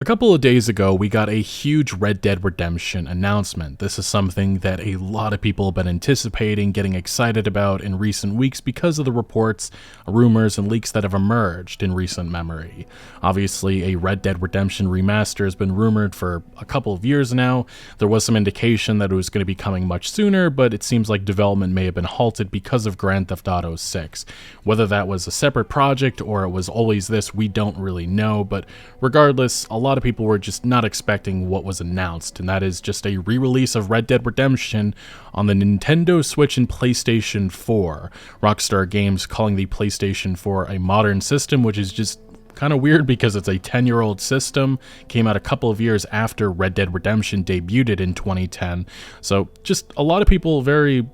couple of days ago, we got a huge Red Dead Redemption announcement. This is something that a lot of people have been anticipating, getting excited about in recent weeks because of the reports, rumors, and leaks that have emerged in recent memory. Obviously, a Red Dead Redemption remaster has been rumored for a couple of years now. There was some indication that it was going to be coming much sooner, but it seems like development may have been halted because of Grand Theft Auto 6. Whether that was a separate project or it was always this, we don't really know, but regardless, a lot of people were just not expecting what was announced, and that is just a re-release of Red Dead Redemption on the Nintendo Switch and PlayStation 4. Rockstar Games calling the PlayStation 4 a modern system, which is just kind of weird because it's a 10-year-old system, came out a couple of years after Red Dead Redemption debuted in 2010, so just a lot of people very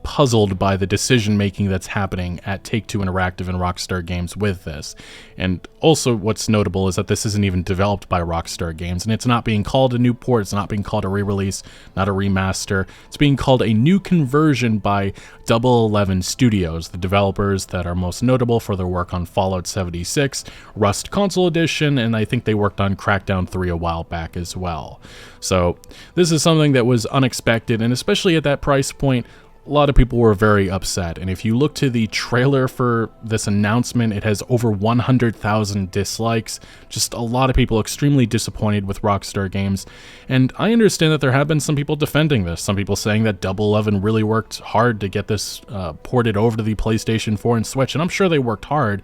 puzzled by the decision-making that's happening at Take-Two Interactive and Rockstar Games with this. And also what's notable is that this isn't even developed by Rockstar Games, and it's not being called a new port, it's not being called a re-release, not a remaster. It's being called a new conversion by Double 11 Studios, the developers that are most notable for their work on Fallout 76, Rust Console Edition, and I think they worked on Crackdown 3 a while back as well. So this is something that was unexpected, and especially at that price point, a lot of people were very upset, and if you look to the trailer for this announcement, it has over 100,000 dislikes. Just a lot of people extremely disappointed with Rockstar Games, and I understand that there have been some people defending this, some people saying that Double 11 really worked hard to get this ported over to the PlayStation 4 and Switch, and I'm sure they worked hard.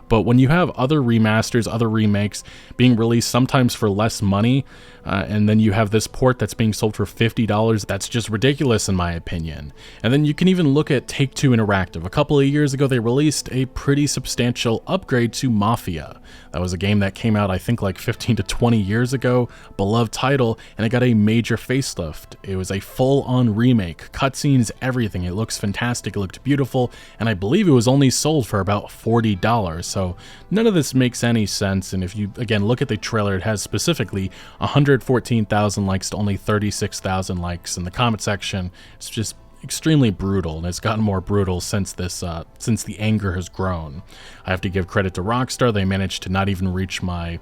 But when you have other remasters, other remakes being released sometimes for less money, and then you have this port that's being sold for $50, that's just ridiculous in my opinion. And then you can even look at Take-Two Interactive. A couple of years ago, they released a pretty substantial upgrade to Mafia. That was a game that came out, I think, like 15 to 20 years ago, beloved title, and it got a major facelift. It was a full-on remake, cutscenes, everything. It looks fantastic, it looked beautiful, and I believe it was only sold for about $40. So none of this makes any sense, and if you, again, look at the trailer, it has specifically 114,000 likes to only 36,000 likes. In the comment section, it's just extremely brutal, and it's gotten more brutal since this since the anger has grown. I have to give credit to Rockstar. They managed to not even reach my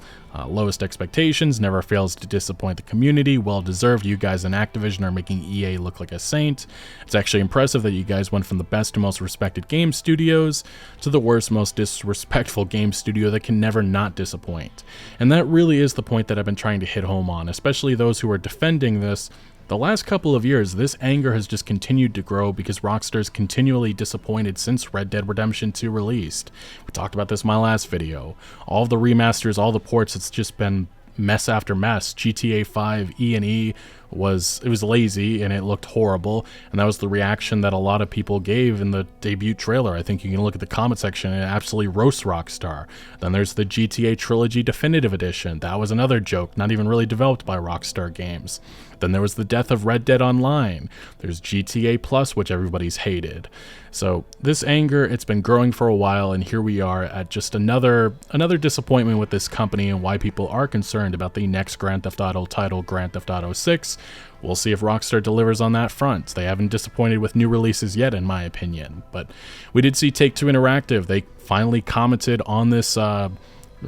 lowest expectations. Never fails to disappoint the community. Well deserved. You guys in Activision are making EA look like a saint. It's actually impressive that you guys went from the best and most respected game studios to the worst, most disrespectful game studio that can never not disappoint. And that really is the point that I've been trying to hit home on, especially those who are defending this. The last couple of years, this anger has just continued to grow because Rockstar's continually disappointed since Red Dead Redemption 2 released. We talked about this in my last video. All of the remasters, all the ports, it's just been mess after mess. GTA 5 E&E was lazy and it looked horrible, and that was the reaction that a lot of people gave in the debut trailer. I think you can look at the comment section and it absolutely roasts Rockstar. Then there's the GTA Trilogy Definitive Edition. That was another joke, not even really developed by Rockstar Games. Then there was the death of Red Dead Online. There's GTA Plus, which everybody's hated. So this anger, it's been growing for a while, and here we are at just another disappointment with this company and why people are concerned about the next Grand Theft Auto title, Grand Theft Auto 6. We'll see if Rockstar delivers on that front. They haven't disappointed with new releases yet, in my opinion. But we did see Take-Two Interactive. They finally commented on this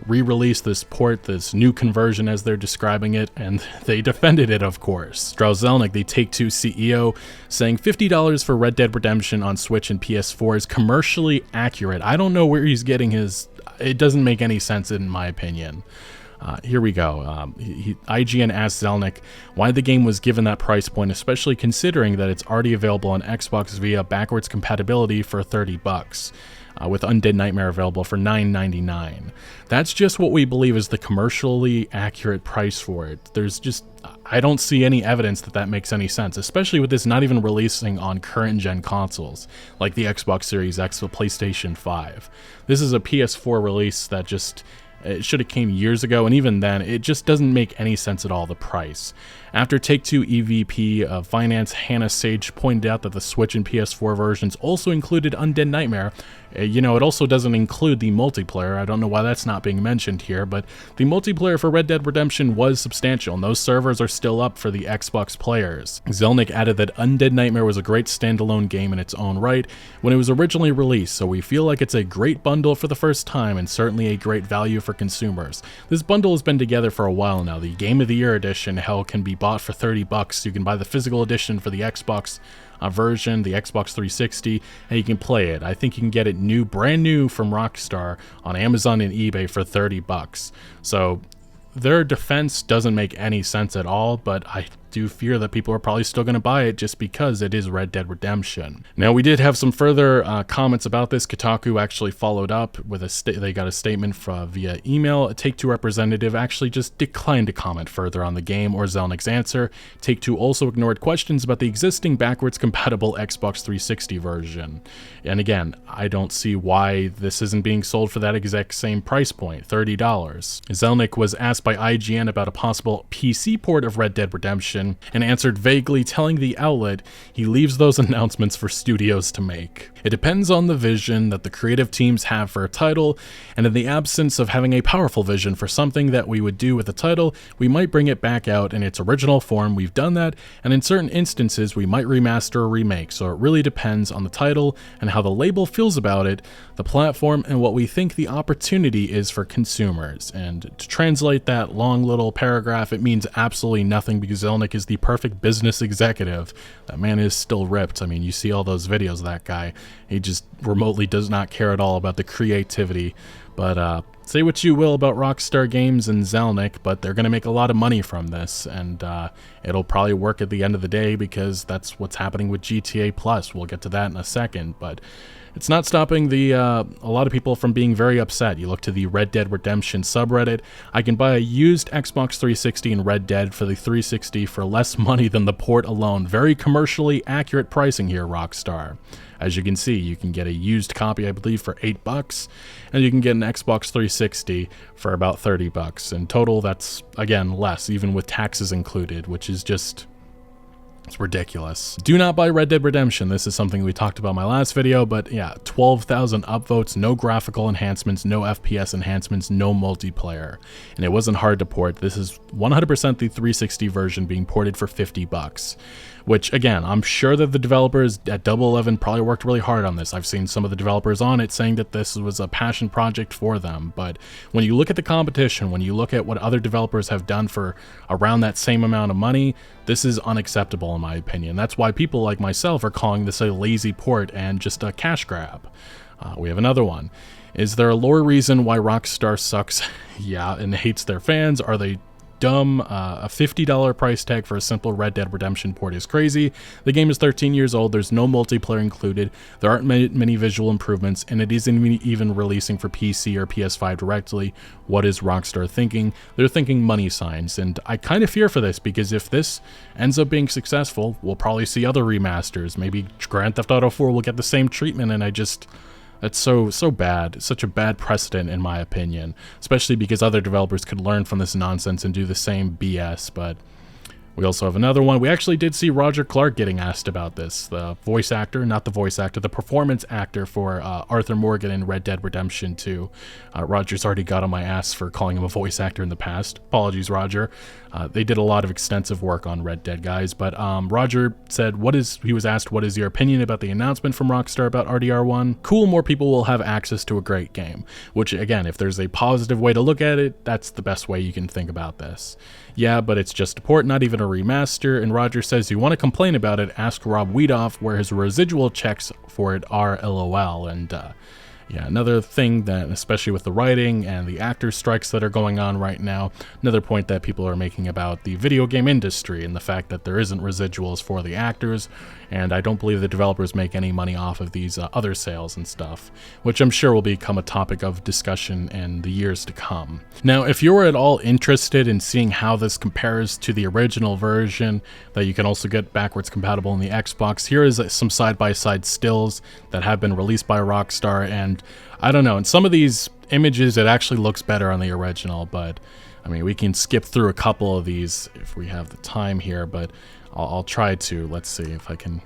re-release, this port, this new conversion as they're describing it, and they defended it, of course. Strauss Zelnick, the Take-Two CEO, saying $50 for Red Dead Redemption on Switch and PS4 is commercially accurate. I don't know where he's getting his... It doesn't make any sense in my opinion. Here we go. IGN asked Zelnick why the game was given that price point, especially considering that it's already available on Xbox via backwards compatibility for $30. With Undead Nightmare available for $9.99. That's just what we believe is the commercially accurate price for it. There's just, I don't see any evidence that that makes any sense, especially with this not even releasing on current-gen consoles, like the Xbox Series X or PlayStation 5. This is a PS4 release that just... It should have came years ago, and even then, it just doesn't make any sense at all, the price. After Take-Two EVP of Finance Hannah Sage pointed out that the Switch and PS4 versions also included Undead Nightmare, it also doesn't include the multiplayer. I don't know why that's not being mentioned here, but the multiplayer for Red Dead Redemption was substantial, and those servers are still up for the Xbox players. Zelnick added that Undead Nightmare was a great standalone game in its own right when it was originally released, so we feel like it's a great bundle for the first time and certainly a great value for for consumers. This bundle has been together for a while now. The Game of the Year edition, hell, can be bought for $30. You can buy the physical edition for the Xbox version, the Xbox 360, and you can play it. I think you can get it brand new from Rockstar on Amazon and eBay for $30. So their defense doesn't make any sense at all, but I do fear that people are probably still going to buy it just because it is Red Dead Redemption. Now, we did have some further comments about this. Kotaku actually followed up with they got a statement via email. A Take-Two representative actually just declined to comment further on the game or Zelnick's answer. Take-Two also ignored questions about the existing backwards compatible Xbox 360 version. And again, I don't see why this isn't being sold for that exact same price point, $30. Zelnick was asked by IGN about a possible PC port of Red Dead Redemption and answered vaguely, telling the outlet he leaves those announcements for studios to make. It depends on the vision that the creative teams have for a title, and in the absence of having a powerful vision for something that we would do with a title, we might bring it back out in its original form. We've done that, and in certain instances we might remaster or remake, so it really depends on the title and how the label feels about it, the platform, and what we think the opportunity is for consumers. And to translate that long little paragraph, it means absolutely nothing because Zelnick is the perfect business executive. That man is still ripped. I mean, you see all those videos of that guy. He just remotely does not care at all about the creativity. But say what you will about Rockstar Games and Zelnick, but they're going to make a lot of money from this, and it'll probably work at the end of the day because that's what's happening with GTA Plus. We'll get to that in a second, but it's not stopping a lot of people from being very upset. You look to the Red Dead Redemption subreddit. I can buy a used Xbox 360 and Red Dead for the 360 for less money than the port alone. Very commercially accurate pricing here, Rockstar. As you can see, you can get a used copy, I believe, for $8, and you can get an Xbox 360 for about $30. In total, that's, again, less, even with taxes included, which is just... it's ridiculous. Do not buy Red Dead Redemption. This is something we talked about in my last video, but yeah, 12,000 upvotes, no graphical enhancements, no FPS enhancements, no multiplayer. And it wasn't hard to port. This is 100% the 360 version being ported for $50. Which, again, I'm sure that the developers at Double 11 probably worked really hard on this. I've seen some of the developers on it saying that this was a passion project for them. But when you look at the competition, when you look at what other developers have done for around that same amount of money, this is unacceptable in my opinion. That's why people like myself are calling this a lazy port and just a cash grab. We have another one. Is there a lore reason why Rockstar sucks? Yeah, and hates their fans? Are they dumb? A $50 price tag for a simple Red Dead Redemption port is crazy. The game is 13 years old, there's no multiplayer included, there aren't many visual improvements, and it isn't even releasing for PC or PS5 directly. What is Rockstar thinking? They're thinking money signs, and I kind of fear for this, because if this ends up being successful, we'll probably see other remasters. Maybe Grand Theft Auto 4 will get the same treatment, and it's so bad. It's such a bad precedent in my opinion, especially because other developers could learn from this nonsense and do the same BS. But we also have another one. We actually did see Roger Clark getting asked about this. The voice actor, not the voice actor, the performance actor for Arthur Morgan in Red Dead Redemption 2. Roger's already got on my ass for calling him a voice actor in the past. Apologies, Roger. They did a lot of extensive work on Red Dead, guys. But Roger said, he was asked, what is your opinion about the announcement from Rockstar about RDR1? Cool, more people will have access to a great game. Which, again, if there's a positive way to look at it, that's the best way you can think about this. Yeah, but it's just a port, not even a remaster, and Roger says you want to complain about it, ask Rob Wiedoff where his residual checks for it are, LOL. And yeah, another thing that, especially with the writing and the actor strikes that are going on right now, another point that people are making about the video game industry and the fact that there isn't residuals for the actors, and I don't believe the developers make any money off of these other sales and stuff, which I'm sure will become a topic of discussion in the years to come. Now, if you're at all interested in seeing how this compares to the original version that you can also get backwards compatible in the Xbox, here is some side-by-side stills that have been released by Rockstar, and I don't know, in some of these images it actually looks better on the original, but I mean, we can skip through a couple of these if we have the time here, but I'll try to. Let's see if I can.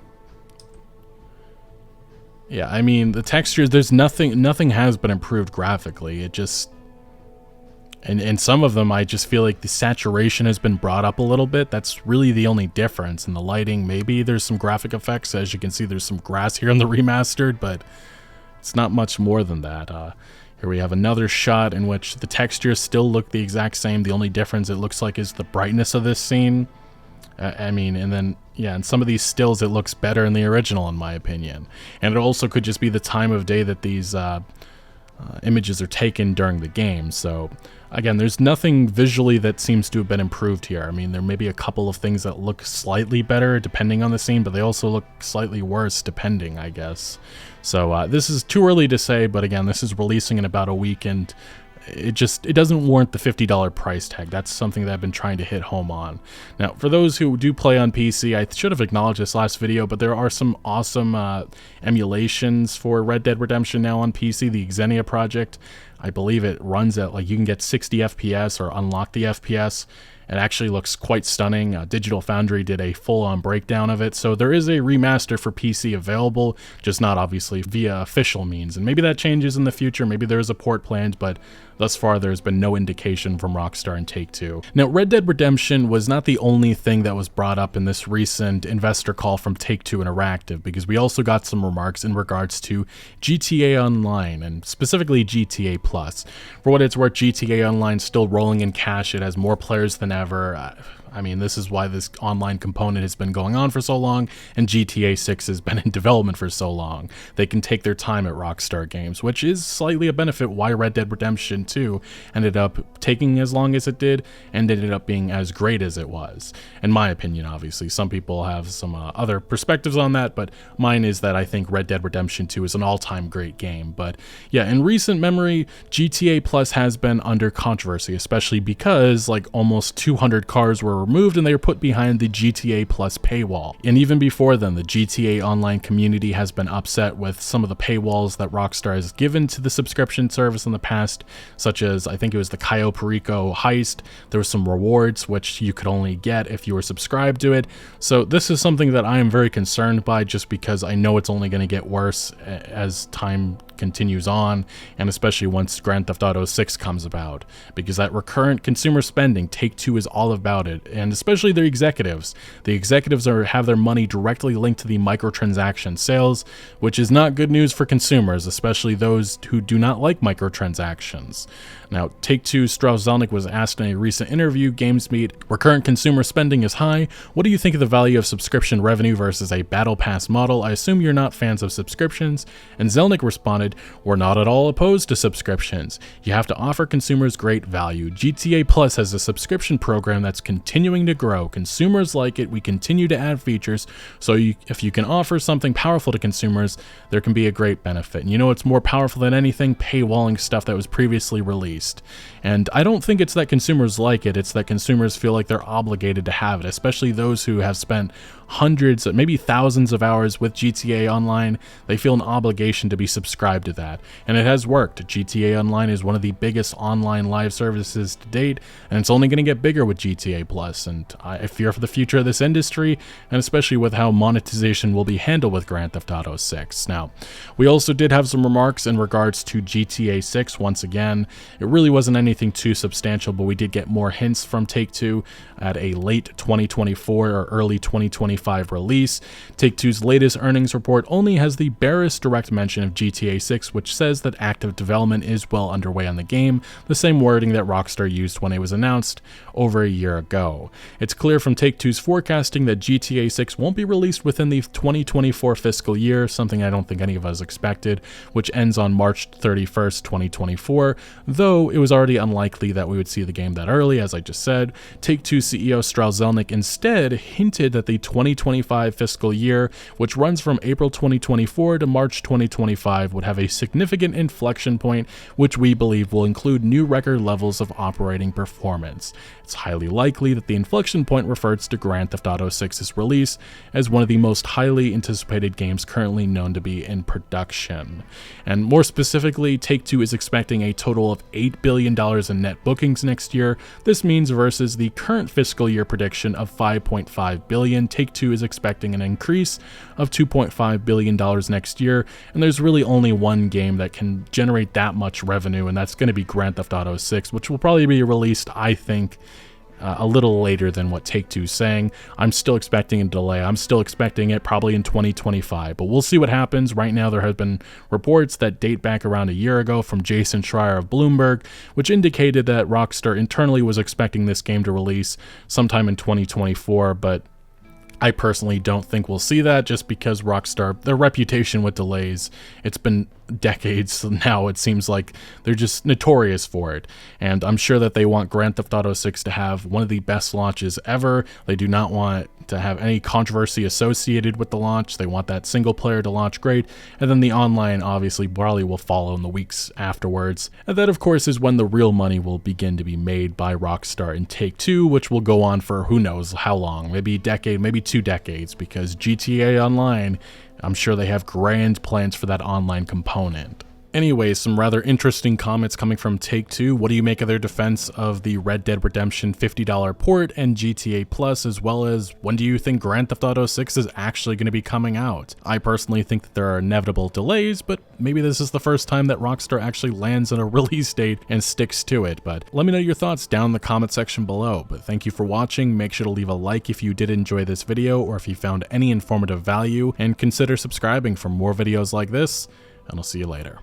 Yeah, I mean, the textures, there's nothing has been improved graphically. It just, and in some of them, I just feel like the saturation has been brought up a little bit. That's really the only difference. In the lighting, maybe there's some graphic effects. As you can see, there's some grass here in the remastered, but it's not much more than that. Here we have another shot in which the textures still look the exact same. The only difference it looks like is the brightness of this scene. I mean, and then, yeah, in some of these stills, it looks better in the original, in my opinion. And it also could just be the time of day that these images are taken during the game. So, again, there's nothing visually that seems to have been improved here. I mean, there may be a couple of things that look slightly better depending on the scene, but they also look slightly worse depending, I guess. So, this is too early to say, but again, this is releasing in about a week, and it doesn't warrant the $50 price tag. That's something that I've been trying to hit home on. Now, for those who do play on PC, I should have acknowledged this last video, but there are some awesome emulations for Red Dead Redemption now on PC. The Xenia project, I believe it runs at, like, you can get 60 FPS or unlock the FPS. It actually looks quite stunning. Digital Foundry did a full-on breakdown of it, so there is a remaster for PC available, just not obviously via official means. And maybe that changes in the future, maybe there's a port planned, but thus far there's been no indication from Rockstar and Take-Two. Now, Red Dead Redemption was not the only thing that was brought up in this recent investor call from Take-Two Interactive, because we also got some remarks in regards to GTA Online, and specifically GTA Plus. For what it's worth, GTA Online is still rolling in cash. It has more players than ever. I mean, this is why this online component has been going on for so long, and GTA 6 has been in development for so long. They can take their time at Rockstar Games, which is slightly a benefit why Red Dead Redemption 2 ended up taking as long as it did, and ended up being as great as it was. In my opinion, obviously. Some people have some other perspectives on that, but mine is that I think Red Dead Redemption 2 is an all-time great game. But yeah, in recent memory, GTA Plus has been under controversy, especially because like almost 200 cars were removed and they were put behind the GTA Plus paywall. And even before then, the GTA Online community has been upset with some of the paywalls that Rockstar has given to the subscription service in the past, such as, I think it was the Cayo Perico heist. There were some rewards which you could only get if you were subscribed to it. So this is something that I am very concerned by, just because I know it's only going to get worse as time continues on, and especially once Grand Theft Auto 6 comes about, because that recurrent consumer spending, Take-Two is all about it, and especially their executives. The executives have their money directly linked to the microtransaction sales, which is not good news for consumers, especially those who do not like microtransactions. Now, Take-Two's Strauss Zelnick was asked in a recent interview, GamesMeet, recurrent consumer spending is high. What do you think of the value of subscription revenue versus a battle pass model? I assume you're not fans of subscriptions. And Zelnick responded, we're not at all opposed to subscriptions. You have to offer consumers great value. GTA Plus has a subscription program that's continuing to grow. Consumers like it. We continue to add features. So if you can offer something powerful to consumers, there can be a great benefit. And you know what's more powerful than anything? Paywalling stuff that was previously released. And I don't think it's that consumers like it, it's that consumers feel like they're obligated to have it, especially those who have spent hundreds, maybe thousands of hours with GTA Online. They feel an obligation to be subscribed to that, and it has worked. GTA Online is one of the biggest online live services to date, and it's only going to get bigger with GTA Plus, and I fear for the future of this industry, and especially with how monetization will be handled with Grand Theft Auto 6. Now, we also did have some remarks in regards to GTA 6 once again. It really wasn't anything too substantial, but we did get more hints from Take-Two at a late 2024 or early 2025 release. Take-Two's latest earnings report only has the barest direct mention of GTA 6, which says that active development is well underway on the game, the same wording that Rockstar used when it was announced over a year ago. It's clear from Take-Two's forecasting that GTA 6 won't be released within the 2024 fiscal year, something I don't think any of us expected, which ends on March 31st, 2024, though it was already unlikely that we would see the game that early, as I just said. Take-Two CEO Strauss Zelnick instead hinted that the 2025 fiscal year, which runs from April 2024 to March 2025, would have a significant inflection point, which we believe will include new record levels of operating performance. It's highly likely that the inflection point refers to Grand Theft Auto 6's release as one of the most highly anticipated games currently known to be in production. And more specifically, Take-Two is expecting a total of $8 billion in net bookings next year. This means versus the current fiscal year prediction of $5.5 billion, Take-Two is expecting an increase of $2.5 billion next year, and there's really only one game that can generate that much revenue, and that's going to be Grand Theft Auto 6, which will probably be released, I think, a little later than what Take-Two's saying. I'm still expecting a delay. I'm still expecting it probably in 2025, but we'll see what happens. Right now, there have been reports that date back around a year ago from Jason Schreier of Bloomberg, which indicated that Rockstar internally was expecting this game to release sometime in 2024, but I personally don't think we'll see that, just because Rockstar, their reputation with delays, it's been decades now. It seems like they're just notorious for it, and I'm sure that they want Grand Theft Auto 6 to have one of the best launches ever. They do not want to have any controversy associated with the launch. They want that single player to launch great, and then the online obviously probably will follow in the weeks afterwards. And that, of course, is when the real money will begin to be made by Rockstar and Take-Two, which will go on for who knows how long, maybe a decade, maybe 2 decades, because GTA Online, I'm sure they have grand plans for that online component. Anyways, some rather interesting comments coming from Take-Two. What do you make of their defense of the Red Dead Redemption $50 port and GTA Plus, as well as when do you think Grand Theft Auto 6 is actually going to be coming out? I personally think that there are inevitable delays, but maybe this is the first time that Rockstar actually lands on a release date and sticks to it. But let me know your thoughts down in the comment section below. But thank you for watching. Make sure to leave a like if you did enjoy this video or if you found any informative value, and consider subscribing for more videos like this, and I'll see you later.